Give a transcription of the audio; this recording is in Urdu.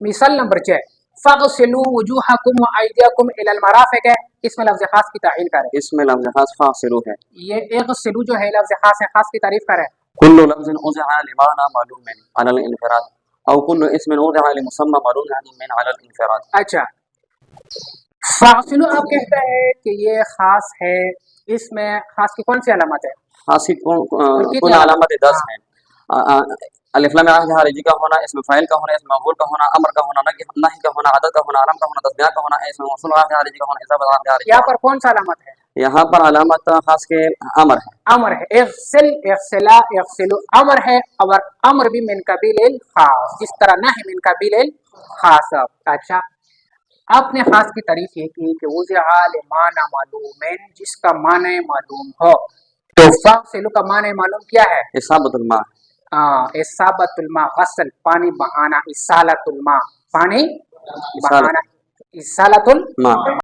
مثال نمبر 6 فاغسلوا وجوهکم وایدیکم الی المرافق ہے، اس میں لفظ خاص کی تعریف کرے. اس میں لفظ خاص فاصلو ہے. یہ اغسلوا جو ہے لفظ خاص ہے، خاص کی تعریف کرے. كل لفظ وضع لمعنى معلوم على الانفراد او كل اسم وضع لمسمى معلوم من على الانفراد. اچھا، فاغسلوا آپ کہتا ہے کہ یہ خاص ہے، اس میں خاص کی کون سی علامت ہے؟ خاص کی کل علامت 10 ہیں. الف لام میم خارجی کا ہونا، اسم فاعل کا ہونا، اسم مفعول کا ہونا، امر کا ہونا، نہی کا ہونا، عدد کا ہونا، علم کا ہونا، تسنیہ کا ہونا، اسم موصول خارجی کا ہونا، اضافہ خارجی. یہاں پر کون سا علامت ہے؟ یہاں پر علامت خاص کے امر ہے. امر ہے. اغسل، اغسلا، اغسلوا امر ہے، اور امر بھی من قبیل الخاص، جس طرح نہی من قبیل الخاص. اچھا، آپ نے خاص کی تعریف یہ کی کہ وضع لمعنی معلوم، جس کا معنی معلوم ہو. تو فاغسلوا کا معنی معلوم کیا ہے؟ اصابت الماء. اصابت الماء، غسل پانی بہانا، اصالت الماء پانی بہانا، اصالت الماء.